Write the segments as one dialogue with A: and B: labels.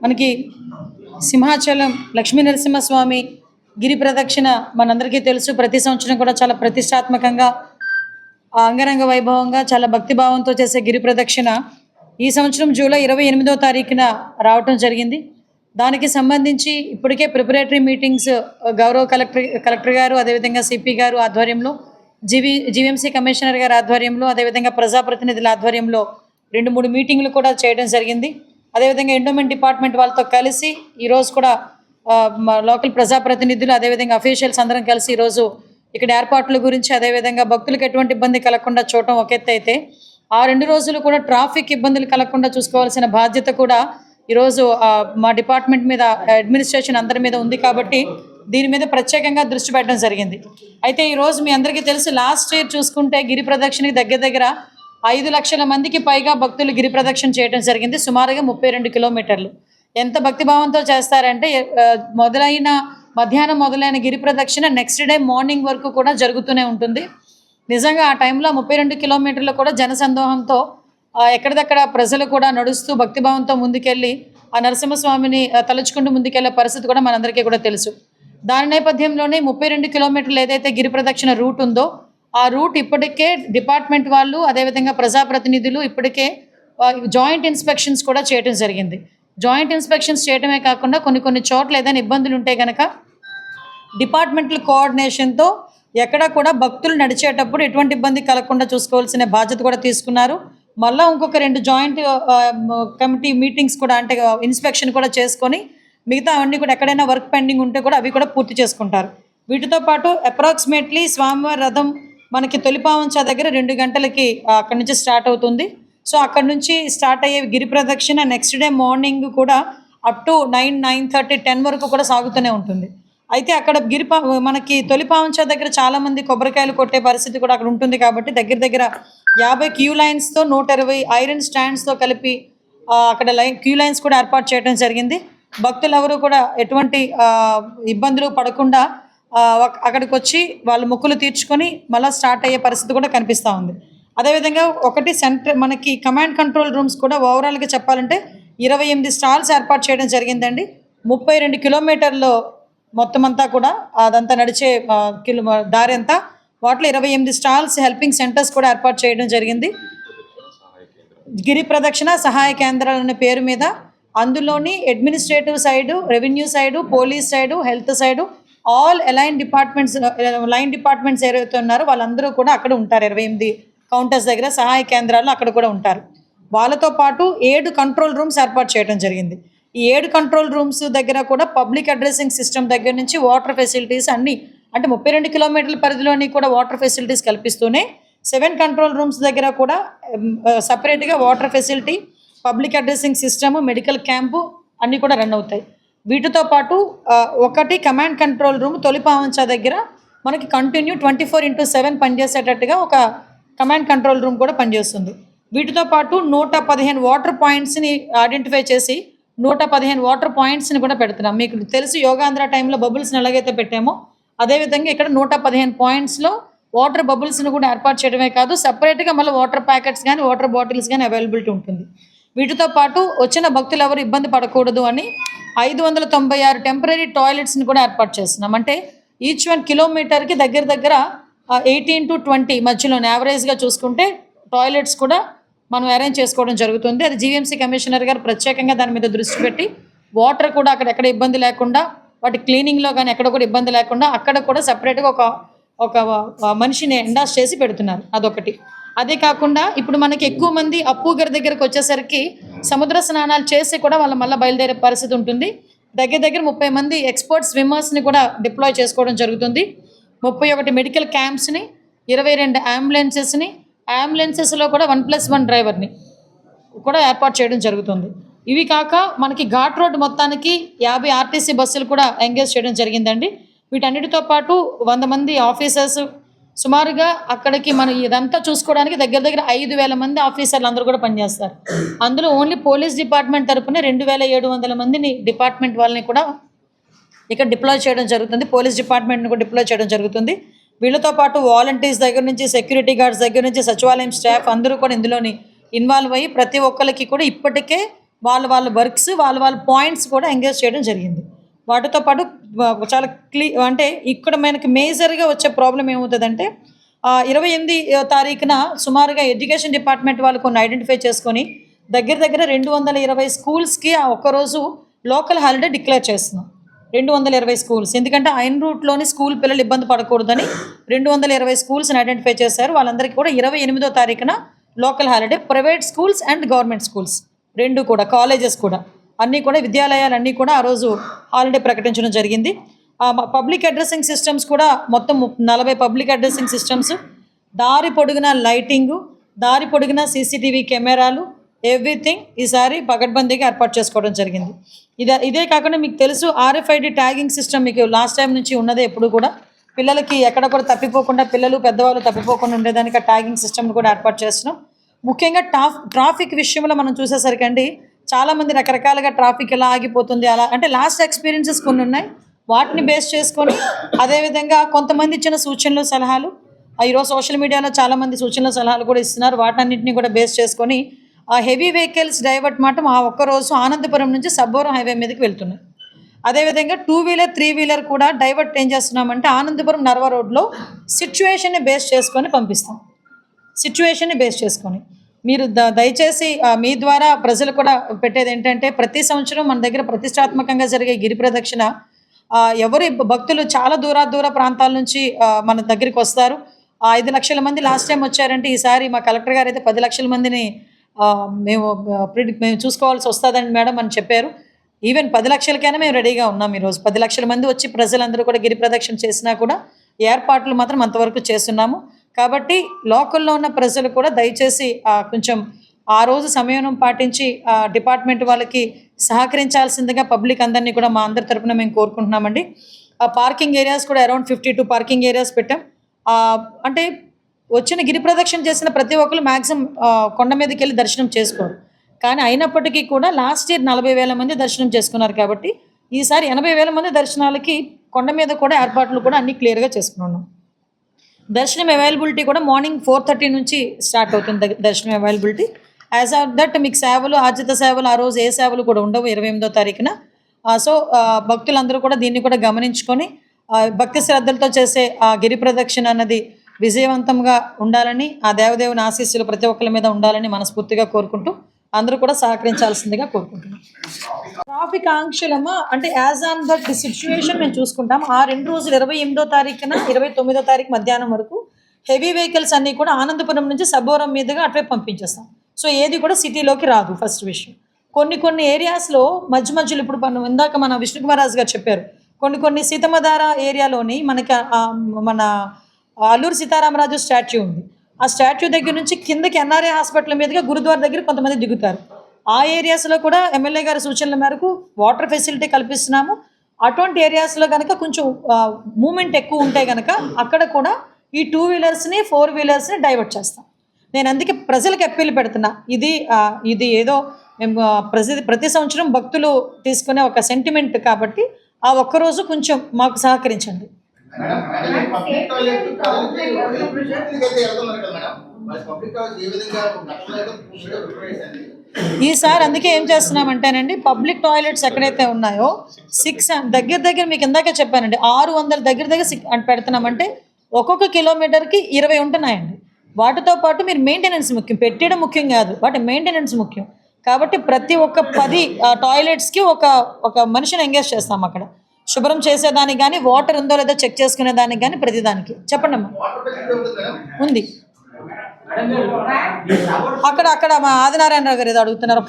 A: మనకి సింహాచలం లక్ష్మీ నరసింహస్వామి గిరి ప్రదక్షిణ మనందరికీ తెలుసు. ప్రతి సంవత్సరం కూడా చాలా ప్రతిష్టాత్మకంగా అంగరంగ వైభవంగా చాలా భక్తిభావంతో చేసే గిరి ప్రదక్షిణ ఈ సంవత్సరం జూలై 28వ తారీఖున రావటం జరిగింది. దానికి సంబంధించి ఇప్పటికే ప్రిపరేటరీ మీటింగ్స్ గౌరవ కలెక్టర్ గారు, అదేవిధంగా సిపి గారు ఆధ్వర్యంలో, జీవీఎంసీ కమిషనర్ గారి ఆధ్వర్యంలో, అదేవిధంగా ప్రజాప్రతినిధుల ఆధ్వర్యంలో 2-3 మీటింగ్లు కూడా చేయడం జరిగింది. అదేవిధంగా ఎండోమెంట్ డిపార్ట్మెంట్ వాళ్ళతో కలిసి ఈరోజు కూడా లోకల్ ప్రజాప్రతినిధులు, అదేవిధంగా అఫీషియల్స్ అందరం కలిసి ఈరోజు ఇక్కడ ఏర్పాట్ల గురించి, అదేవిధంగా భక్తులకు ఎటువంటి ఇబ్బంది కలగకుండా చూడటం ఒక ఎత్తు అయితే, ఆ 2 రోజులు కూడా ట్రాఫిక్ ఇబ్బందులు కలగకుండా చూసుకోవాల్సిన బాధ్యత కూడా ఈరోజు మా డిపార్ట్మెంట్ మీద, అడ్మినిస్ట్రేషన్ అందరి మీద ఉంది. కాబట్టి దీని మీద ప్రత్యేకంగా దృష్టి పెట్టడం జరిగింది. అయితే ఈరోజు మీ అందరికీ తెలుసు, లాస్ట్ ఇయర్ చూసుకుంటే గిరి ప్రదక్షిణకి దగ్గర 5 లక్షల మందికి పైగా భక్తులు గిరి ప్రదక్షిణ చేయడం జరిగింది. సుమారుగా 32 కిలోమీటర్లు. ఎంత భక్తిభావంతో చేస్తారంటే మధ్యాహ్నం మొదలైన గిరి ప్రదక్షిణ నెక్స్ట్ డే మార్నింగ్ వరకు కూడా జరుగుతూనే ఉంటుంది. నిజంగా ఆ టైంలో 32 కిలోమీటర్లు కూడా జనసందోహంతో ఎక్కడిదక్కడ ప్రజలు కూడా నడుస్తూ భక్తిభావంతో ముందుకెళ్ళి ఆ నరసింహస్వామిని తలుచుకుంటూ ముందుకెళ్లే పరిస్థితి కూడా మనందరికీ కూడా తెలుసు. దాని నేపథ్యంలోనే 32 కిలోమీటర్లు ఏదైతే గిరి ప్రదక్షిణ రూట్ ఉందో ఆ రూట్ ఇప్పటికే డిపార్ట్మెంట్ వాళ్ళు, అదేవిధంగా ప్రజాప్రతినిధులు ఇప్పటికే జాయింట్ ఇన్స్పెక్షన్స్ కూడా చేయడం జరిగింది. జాయింట్ ఇన్స్పెక్షన్స్ చేయడమే కాకుండా కొన్ని చోట్ల ఏదైనా ఇబ్బందులు ఉంటే కనుక డిపార్ట్మెంటల్ కోఆర్డినేషన్తో ఎక్కడ కూడా భక్తులు నడిచేటప్పుడు ఎటువంటి ఇబ్బంది కలగకుండా చూసుకోవాల్సిన బాధ్యత కూడా తీసుకున్నారు. మళ్ళీ ఇంకొక 2 జాయింట్ కమిటీ మీటింగ్స్ కూడా, అంటే ఇన్స్పెక్షన్ కూడా చేసుకొని మిగతా అవన్నీ కూడా ఎక్కడైనా వర్క్ పెండింగ్ ఉంటే కూడా అవి కూడా పూర్తి చేసుకుంటారు. వీటితో పాటు అప్రాక్సిమేట్లీ స్వామివారి రథం మనకి తొలిపావంచ దగ్గర 2 గంటలకి అక్కడి నుంచి స్టార్ట్ అవుతుంది. సో అక్కడ నుంచి స్టార్ట్ అయ్యే గిరి ప్రదక్షిణ నెక్స్ట్ డే మార్నింగ్ కూడా అప్ టు 9:30, 10 వరకు కూడా సాగుతూనే ఉంటుంది. అయితే అక్కడ మనకి తొలిపావంచ దగ్గర చాలామంది కొబ్బరికాయలు కొట్టే పరిస్థితి కూడా అక్కడ ఉంటుంది. కాబట్టి దగ్గర 50 క్యూ లైన్స్తో 120 ఐరన్ స్టాండ్స్తో కలిపి అక్కడ క్యూ లైన్స్ కూడా ఏర్పాటు చేయడం జరిగింది. భక్తులు ఎవరు కూడా ఎటువంటి ఇబ్బందులు పడకుండా అక్కడికి వచ్చి వాళ్ళు మొక్కులు తీర్చుకొని మళ్ళీ స్టార్ట్ అయ్యే పరిస్థితి కూడా కనిపిస్తూ ఉంది. అదేవిధంగా ఒకటి మనకి కమాండ్ కంట్రోల్ రూమ్స్ కూడా ఓవరాల్గా చెప్పాలంటే 28 స్టాల్స్ ఏర్పాటు చేయడం జరిగిందండి. 32 కిలోమీటర్లు మొత్తం అంతా కూడా అదంతా నడిచే దారి అంతా వాటిలో 28 స్టాల్స్, హెల్పింగ్ సెంటర్స్ కూడా ఏర్పాటు చేయడం జరిగింది. గిరి ప్రదక్షిణ సహాయ కేంద్రాలు అనే పేరు మీద అందులోని administrative side, revenue side, police side, health side, all line departments ఏవైతే ఉన్నారో వాళ్ళందరూ కూడా అక్కడ ఉంటారు. 28 కౌంటర్స్ దగ్గర సహాయ కేంద్రాలు అక్కడ కూడా ఉంటారు. వాళ్ళతో పాటు 7 కంట్రోల్ రూమ్స్ ఏర్పాటు చేయడం జరిగింది. ఈ 7 కంట్రోల్ రూమ్స్ దగ్గర కూడా పబ్లిక్ అడ్రసింగ్ సిస్టమ్ దగ్గర నుంచి వాటర్ ఫెసిలిటీస్ అన్నీ, అంటే 32 కిలోమీటర్ల పరిధిలోని కూడా వాటర్ ఫెసిలిటీస్ కల్పిస్తూనే 7 కంట్రోల్ రూమ్స్ దగ్గర కూడా సపరేట్గా water facility, public addressing system, medical camp అన్నీ కూడా రన్ అవుతాయి. వీటితో పాటు ఒకటి కమాండ్ కంట్రోల్ రూమ్ తొలిపావంచ దగ్గర మనకి కంటిన్యూ 24/7 పనిచేసేటట్టుగా ఒక కమాండ్ కంట్రోల్ రూమ్ కూడా పనిచేస్తుంది. వీటితో పాటు 115 వాటర్ పాయింట్స్ని ఐడెంటిఫై చేసి 115 వాటర్ పాయింట్స్ని కూడా పెడుతున్నాం. మీకు తెలుసు యోగాంధ్ర టైంలో బబుల్స్ని ఎలాగైతే పెట్టామో అదేవిధంగా ఇక్కడ 115 పాయింట్స్లో వాటర్ బబుల్స్ని కూడా ఏర్పాటు చేయడమే కాదు, సపరేట్గా మళ్ళీ వాటర్ ప్యాకెట్స్ కానీ వాటర్ బాటిల్స్ కానీ అవైలబిలిటీ ఉంటుంది. వీటితో పాటు వచ్చిన భక్తులు ఎవరు ఇబ్బంది పడకూడదు అని 596 టెంపరీ టాయిలెట్స్ని కూడా ఏర్పాటు చేస్తున్నాం. అంటే ఈచ్ 1 కిలోమీటర్కి దగ్గర 18 to 20 మధ్యలో యావరేజ్గా చూసుకుంటే టాయిలెట్స్ కూడా మనం అరేంజ్ చేసుకోవడం జరుగుతుంది. అది జీవీఎంసీ కమిషనర్ గారు ప్రత్యేకంగా దాని మీద దృష్టి పెట్టి వాటర్ కూడా అక్కడ ఎక్కడ ఇబ్బంది లేకుండా, వాటి క్లీనింగ్లో కానీ ఎక్కడ కూడా ఇబ్బంది లేకుండా అక్కడ కూడా సపరేట్గా ఒక మనిషిని ఎండాస్ చేసి పెడుతున్నారు. అదొకటి. అదే కాకుండా ఇప్పుడు మనకి ఎక్కువ మంది అప్పు గారి దగ్గరకు వచ్చేసరికి సముద్ర స్నానాలు చేసి కూడా వాళ్ళ మళ్ళీ బయలుదేరే పరిస్థితి ఉంటుంది. దగ్గర 30 మంది ఎక్స్పర్ట్ స్విమ్మర్స్ని కూడా డిప్లాయ్ చేసుకోవడం జరుగుతుంది. 31 మెడికల్ క్యాంప్స్ని, 22 అంబులెన్సెస్లో కూడా 1+1 డ్రైవర్ని కూడా ఏర్పాటు చేయడం జరుగుతుంది. ఇవి కాక మనకి ఘాట్ రోడ్ మొత్తానికి 50 ఆర్టీసీ బస్సులు కూడా ఎంగేజ్ చేయడం జరిగిందండి. వీటన్నిటితో పాటు 100 మంది ఆఫీసర్స్, సుమారుగా అక్కడికి మనం ఇదంతా చూసుకోవడానికి దగ్గర 5,000 మంది ఆఫీసర్లు అందరూ కూడా పనిచేస్తారు. అందులో ఓన్లీ పోలీస్ డిపార్ట్మెంట్ తరపున 2,700 మందిని డిపార్ట్మెంట్ వాళ్ళని కూడా ఇక్కడ డిప్లాయ్ చేయడం జరుగుతుంది. పోలీస్ డిపార్ట్మెంట్ని కూడా డిప్లాయ్ చేయడం జరుగుతుంది. వీళ్ళతో పాటు వాలంటీర్స్ దగ్గర నుంచి, సెక్యూరిటీ గార్డ్స్ దగ్గర నుంచి, సచివాలయం స్టాఫ్ అందరూ కూడా ఇందులోని ఇన్వాల్వ్ అయ్యి ప్రతి ఒక్కరికి కూడా ఇప్పటికే వాళ్ళ వర్క్స్ వాళ్ళ పాయింట్స్ కూడా ఎంగేజ్ చేయడం జరిగింది. వాటితో పాటు చాలా అంటే ఇక్కడ మనకి మేజర్గా వచ్చే ప్రాబ్లం ఏమవుతుందంటే 28 తారీఖున సుమారుగా ఎడ్యుకేషన్ డిపార్ట్మెంట్ వాళ్ళు కొన్ని ఐడెంటిఫై చేసుకొని దగ్గర 220 స్కూల్స్కి ఆ ఒక్కరోజు లోకల్ హాలిడే డిక్లేర్ చేస్తున్నాం. 220 స్కూల్స్, ఎందుకంటే ఐన్ రూట్లోని స్కూల్ పిల్లలు ఇబ్బంది పడకూడదని 220 స్కూల్స్ని ఐడెంటిఫై చేశారు. వాళ్ళందరికీ కూడా 28వ తారీఖున local holiday. Private schools and government schools రెండు కూడా, కాలేజెస్ కూడా అన్నీ కూడా, విద్యాలయాలన్నీ కూడా ఆ రోజు హాలిడే ప్రకటించడం జరిగింది. పబ్లిక్ అడ్రసింగ్ సిస్టమ్స్ కూడా మొత్తం 40 పబ్లిక్ అడ్రసింగ్ సిస్టమ్స్, దారి పొడుగున లైటింగు, దారి పొడుగున సీసీటీవీ కెమెరాలు, ఎవ్రీథింగ్ ఈసారి పకడ్బందీగా ఏర్పాటు చేసుకోవడం జరిగింది. ఇదే కాకుండా మీకు తెలుసు RFID ట్యాగింగ్ సిస్టమ్ మీకు లాస్ట్ టైం నుంచి ఉన్నదే. ఎప్పుడు కూడా పిల్లలకి ఎక్కడ కూడా తప్పిపోకుండా, పిల్లలు పెద్దవాళ్ళు తప్పిపోకుండా ఉండేదానికి ఆ ట్యాగింగ్ సిస్టమ్ కూడా ఏర్పాటు చేస్తున్నాం. ముఖ్యంగా ట్రాఫిక్ విషయంలో మనం చూసేసరికి అండి, చాలామంది రకరకాలుగా ట్రాఫిక్ ఎలా ఆగిపోతుంది అలా అంటే లాస్ట్ ఎక్స్పీరియన్సెస్ కొన్ని ఉన్నాయి, వాటిని బేస్ చేసుకొని అదేవిధంగా కొంతమంది ఇచ్చిన సూచనలు సలహాలు, ఈరోజు సోషల్ మీడియాలో చాలామంది సూచనలు సలహాలు కూడా ఇస్తున్నారు, వాటన్నింటినీ కూడా బేస్ చేసుకొని హెవీ వెహికల్స్ డైవర్ట్ మాట ఆ ఒక్కరోజు ఆనందపురం నుంచి సబ్బవరం హైవే మీదకి వెళ్తున్నాయి. అదేవిధంగా 2 వీలర్ 3 వీలర్ కూడా డైవర్ట్ ఏం చేస్తున్నామంటే ఆనందపురం నర్వ రోడ్లో సిచ్యువేషన్ని బేస్ చేసుకొని పంపిస్తాం. సిచ్యువేషన్ని బేస్ చేసుకొని మీరు దయచేసి మీ ద్వారా ప్రజలు కూడా పెట్టేది ఏంటంటే, ప్రతి సంవత్సరం మన దగ్గర ప్రతిష్టాత్మకంగా జరిగే గిరి ప్రదక్షిణ ఎవరి భక్తులు చాలా దూర ప్రాంతాల నుంచి మన దగ్గరికి వస్తారు. 5 లక్షల మంది లాస్ట్ టైం వచ్చారంటే, ఈసారి మా కలెక్టర్ గారు అయితే 10 లక్షల మందిని మేము చూసుకోవాల్సి వస్తుందండి మేడం అని చెప్పారు. ఈవెన్ 10 లక్షలకైనా మేము రెడీగా ఉన్నాం. ఈరోజు 10 లక్షల మంది వచ్చి ప్రజలందరూ కూడా గిరి ప్రదక్షిణ చేసినా కూడా ఏర్పాట్లు మాత్రం అంతవరకు చేస్తున్నాము. కాబట్టి లోకల్లో ఉన్న ప్రజలు కూడా దయచేసి కొంచెం ఆ రోజు సమయం పాటించి డిపార్ట్మెంట్ వాళ్ళకి సహకరించాల్సిందిగా పబ్లిక్ అందరినీ కూడా మా అందరి తరపున మేము కోరుకుంటున్నామండి. పార్కింగ్ ఏరియాస్ కూడా అరౌండ్ 52 పార్కింగ్ ఏరియాస్ పెట్టాం. అంటే వచ్చిన గిరి ప్రదక్షిణ చేసిన ప్రతి ఒక్కరు మ్యాక్సిమం కొండ మీదకి వెళ్ళి దర్శనం చేసుకోరు. కానీ అయినప్పటికీ కూడా లాస్ట్ ఇయర్ 40,000 మంది దర్శనం చేసుకున్నారు. కాబట్టి ఈసారి 80,000 మంది దర్శనాలకి కొండ మీద కూడా ఏర్పాట్లు కూడా అన్నీ క్లియర్గా చేసుకున్నాం. దర్శనం అవైలబిలిటీ కూడా మార్నింగ్ 4:30 నుంచి స్టార్ట్ అవుతుంది దర్శనం అవైలబిలిటీ. యాజ్ ఆఫ్ దట్ మీకు సేవలు, ఆర్జిత సేవలు ఆ రోజు ఏ సేవలు కూడా ఉండవు 28వ తారీఖున. సో భక్తులందరూ కూడా దీన్ని కూడా గమనించుకొని భక్తి శ్రద్ధలతో చేసే ఆ గిరి ప్రదక్షిణ అన్నది విజయవంతంగా ఉండాలని, ఆ దేవదేవుని ఆశీస్సులు ప్రతి ఒక్కరి మీద ఉండాలని మనస్ఫూర్తిగా కోరుకుంటూ అందరూ కూడా సహకరించాల్సిందిగా కోరుకుంటున్నాం. ట్రాఫిక్ ఆంక్షలమా అంటే యాజ్ ఆన్ దట్ సిచ్యువేషన్ మేము చూసుకుంటాం. ఆ 2 రోజులు 28వ తారీఖున 29వ తారీఖు మధ్యాహ్నం వరకు హెవీ వెహికల్స్ అన్నీ కూడా ఆనందపురం నుంచి సబ్బవరం మీదుగా అటువైపు పంపించేస్తాం. సో ఏది కూడా సిటీలోకి రాదు. ఫస్ట్ విషయం, కొన్ని ఏరియాస్లో మధ్యలో ఇప్పుడు ఇందాక మన విష్ణుకుమారాజు గారు చెప్పారు, కొన్ని సీతమ్మధార ఏరియాలోని మనకి మన అల్లూరు సీతారామరాజు స్టాచ్యూ ఉంది. ఆ స్టాచ్యూ దగ్గర నుంచి కిందకి NRA హాస్పిటల్ మీదుగా గురుద్వార దగ్గర కొంతమంది దిగుతారు. ఆ ఏరియాస్లో కూడా ఎమ్మెల్యే గారి సూచనల మేరకు వాటర్ ఫెసిలిటీ కల్పిస్తున్నాము. అటువంటి ఏరియాస్లో కనుక కొంచెం మూమెంట్ ఎక్కువ ఉంటే కనుక అక్కడ కూడా ఈ 2 వీలర్స్ని 4 వీలర్స్ని డైవర్ట్ చేస్తాం. నేను అందుకే ప్రజలకు అప్పీల్ పెడుతున్నా, ఇది ఏదో మేము ప్రతి సంవత్సరం భక్తులు తీసుకునే ఒక సెంటిమెంట్ కాబట్టి ఆ ఒక్కరోజు కొంచెం మాకు సహకరించండి. ఈసారి అందుకే ఏం చేస్తున్నామంటేనండి, పబ్లిక్ టాయిలెట్స్ ఎక్కడైతే ఉన్నాయో 6 దగ్గర మీకు ఇందాక చెప్పానండి, 600 దగ్గర పెడుతున్నామంటే ఒక్కొక్క కిలోమీటర్కి 20 ఉంటున్నాయండి. వాటితో పాటు మీరు మెయింటెనెన్స్ ముఖ్యం, పెట్టడం ముఖ్యం కాదు, వాటి మెయింటెనెన్స్ ముఖ్యం. కాబట్టి ప్రతి ఒక్క 10 టాయిలెట్స్కి ఒక మనిషిని ఎంగేజ్ చేస్తాం. అక్కడ శుభ్రం చేసేదానికి కానీ, వాటర్ ఉందో లేదో చెక్ చేసుకునేదానికి కానీ, ప్రతిదానికి. చెప్పండి అమ్మా. ఉంది అక్కడ మా ఆదినారాయణరావు గారు ఏదో అడుగుతున్నారు.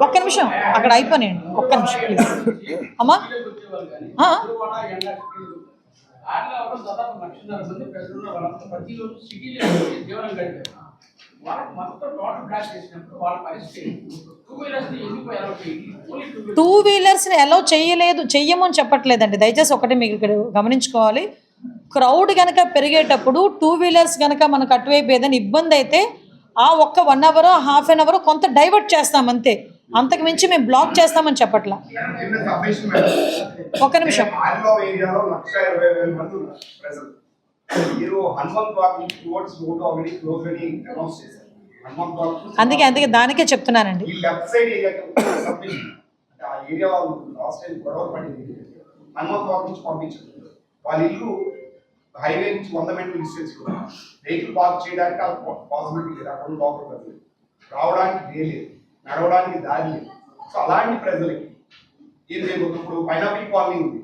A: ఒక్క నిమిషం అక్కడ అయిపోయినాయండి. ఒక్క నిమిషం ప్లీజ్ అమ్మా. టూ వీలర్స్ని అలౌ చెయ్యము అని చెప్పట్లేదండి. దయచేసి ఒకటి మీకు ఇక్కడ గమనించుకోవాలి, క్రౌడ్ కనుక పెరిగేటప్పుడు 2 వీలర్స్ కనుక మనకు అటువైపు ఏదైనా ఇబ్బంది అయితే ఆ ఒక్క 1 అవర్ హాఫ్ అన్ అవర్ కొంత డైవర్ట్ చేస్తాం అంతే, అంతకు మించి మేము బ్లాక్ చేస్తామని చెప్పట్లా. ఒక్క నిమిషం. అందుకే దానికే చెప్తున్నానండి.
B: ఈ లెఫ్ట్ సైడ్ ఏరియా సబ్మిషన్ అంటే ఆ ఏరియా వాళ్ళు లాస్ట్ టైం గొడవ పడింది, హనుమంతవాక్ నుంచి పంపించారు. వాళ్ళ ఇల్లు హైవే నుంచి 100 మీటర్ల డిస్టెన్స్, వెహికల్ పార్క్ చేయడానికి పాసిబిలిటీ లేదు, అక్కడ లోపల రావడానికి వే లేదు, నడవడానికి దారి లేదు. సో అలాంటి ప్రజలకి ఏం చేయబోతుంది? ఇప్పుడు పైనాపిల్ కాలనీ ఉంది,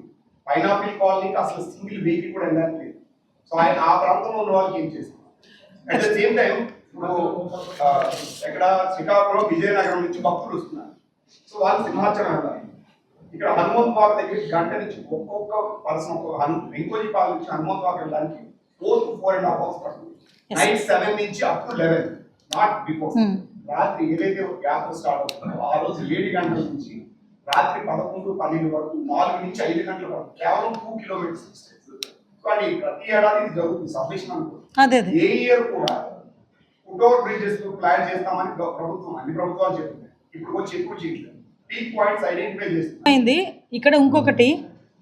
B: పైనాపిల్ కాలనీకి అసలు సింగిల్ వెహికల్ కూడా వెళ్ళడానికి లేదు. సో ఆయన ఆ ప్రాంతంలో ఉన్న వాళ్ళకి ఏం చేస్తారు? అట్ ద సేమ్ టైం ఇప్పుడు ఎక్కడ శ్రీకాకుళం విజయనగరం నుంచి భక్తులు వస్తున్నారు. సో వాళ్ళు సింహాచలం వెళ్ళాలి. ఇక్కడ హనుమంతవాక్ దగ్గర గంట నుంచి ఒక్కొక్క పర్సన్ వెంకోజీపాలెం నుంచి హనుమంతవాక్ వెళ్ళడానికి 4 to 4.5 hours పడుతుంది. నైట్ 7 నుంచి అప్ టు 11, నాట్ బిఫోర్. రాత్రి ఏదైతే యాత్ర స్టార్ట్ అవుతుందో ఆ రోజు 7 గంటల నుంచి రాత్రి 11, 12 వరకు 4 నుంచి 5 గంటల వరకు కేవలం 2 kilometers డిస్టెన్స్. కానీ ప్రతి ఏడాది ఇది జరుగుతుంది సబ్మిషన్ అనుకో. ఏ ఇయర్ కూడా ఫుట్ఓవర్ బ్రిడ్జెస్ ప్లాన్ చేస్తామని ప్రభుత్వం అన్ని ప్రభుత్వాలు చెప్తున్నాయి. ఇప్పుడు వచ్చి ఎక్కువ చేయట్లేదు, పీక్ పాయింట్స్ ఐడెంటిఫై చేస్తుంది.
A: ఇక్కడ ఇంకొకటి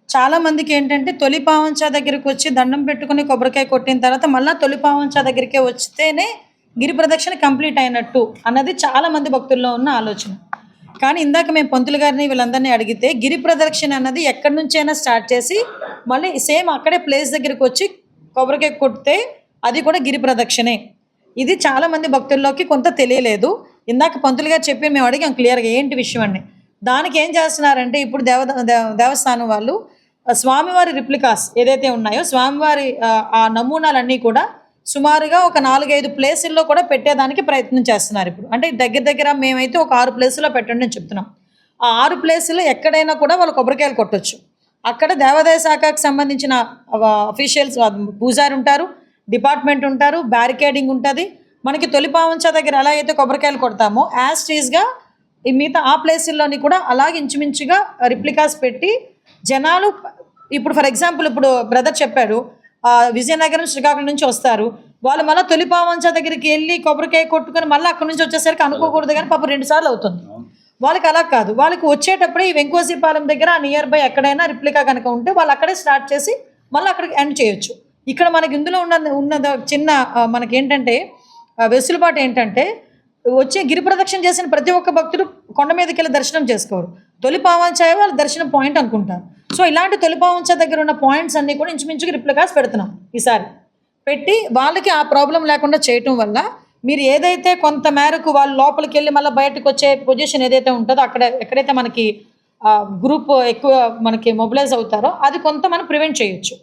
A: చాలా మందికి ఏంటంటే తొలి పావంచా దగ్గరికి వచ్చి దండం పెట్టుకుని కొబ్బరికాయ కొట్టిన తర్వాత మళ్ళీ తొలి పావంచా దగ్గరికే వస్తేనే గిరి ప్రదక్షిణ కంప్లీట్ అయినట్టు అన్నది చాలా మంది భక్తుల్లో ఉన్న ఆలోచన. కానీ ఇందాక మేము పంతులు గారిని వీళ్ళందరినీ అడిగితే గిరి ప్రదక్షిణ అన్నది ఎక్కడి నుంచైనా స్టార్ట్ చేసి మళ్ళీ సేమ్ అక్కడే ప్లేస్ దగ్గరికి వచ్చి కొబ్బరికాయ కొడితే అది కూడా గిరి ప్రదక్షిణే. ఇది చాలా మంది భక్తుల్లోకి కొంత తెలియలేదు. ఇందాక పంతులు గారు చెప్పి మేము అడిగాం క్లియర్గా ఏంటి విషయం అండి. దానికి ఏం చేస్తున్నారంటే ఇప్పుడు దేవస్థానం వాళ్ళు స్వామివారి రిప్లికాస్ ఏదైతే ఉన్నాయో స్వామివారి ఆ నమూనాలన్నీ కూడా సుమారుగా ఒక 4-5 ప్లేసుల్లో కూడా పెట్టేదానికి ప్రయత్నం చేస్తున్నారు ఇప్పుడు. అంటే దగ్గర మేమైతే ఒక 6 ప్లేసుల్లో పెట్టండి అని చెప్తున్నాం. ఆ 6 ప్లేసుల్లో ఎక్కడైనా కూడా వాళ్ళు కొబ్బరికాయలు కొట్టొచ్చు. అక్కడ దేవాదాయ శాఖకు సంబంధించిన అఫీషియల్స్ పూజారి ఉంటారు, డిపార్ట్మెంట్ ఉంటారు, బ్యారికేడింగ్ ఉంటుంది. మనకి తొలి పావంచా దగ్గర ఎలా అయితే కొబ్బరికాయలు కొడతామో యాజ్ టీజ్గా ఈ మిగతా ఆ ప్లేసుల్లోని కూడా అలాగే ఇంచుమించుగా రిప్లికాస్ పెట్టి జనాలు ఇప్పుడు ఫర్ ఎగ్జాంపుల్ ఇప్పుడు బ్రదర్ చెప్పారు విజయనగరం శ్రీకాకుళం నుంచి వస్తారు, వాళ్ళు మళ్ళీ తొలి పావంచా దగ్గరికి వెళ్ళి కొబ్బరికాయ కొట్టుకొని మళ్ళీ అక్కడి నుంచి వచ్చేసరికి అనుకోకూడదు కానీ పాపం 2 సార్లు అవుతుంది. వాళ్ళకి అలా కాదు, వాళ్ళకి వచ్చేటప్పుడే ఈ వెంకోజీపాలెం దగ్గర నియర్ బై ఎక్కడైనా రిప్లికా కనుక ఉంటే వాళ్ళు అక్కడే స్టార్ట్ చేసి మళ్ళీ అక్కడికి ఎండ్ చేయొచ్చు. ఇక్కడ మనకి ఇందులో ఉన్న చిన్న మనకేంటంటే వెసులుబాటు ఏంటంటే వచ్చి గిరి ప్రదక్షిణ చేసిన ప్రతి ఒక్క భక్తుడు కొండ మీదకి వెళ్ళి దర్శనం చేసుకోరు. తొలి పావంచా వాళ్ళ దర్శనం పాయింట్ అనుకుంటారు. సో ఇలాంటి తొలి పావంచా దగ్గర ఉన్న పాయింట్స్ అన్నీ కూడా ఇంచుమించుగా రిప్లికాస్ పెడుతున్నాం ఈసారి పెట్టి వాళ్ళకి ఆ ప్రాబ్లం లేకుండా చేయటం వల్ల మీరు ఏదైతే కొంత మేరకు వాళ్ళు లోపలికి వెళ్ళి మళ్ళీ బయటకు వచ్చే పొజిషన్ ఏదైతే ఉంటుందో అక్కడ ఎక్కడైతే మనకి గ్రూప్ ఎక్కువ మనకి మొబిలైజ్ అవుతారో అది కొంత మనం ప్రివెంట్ చేయొచ్చు.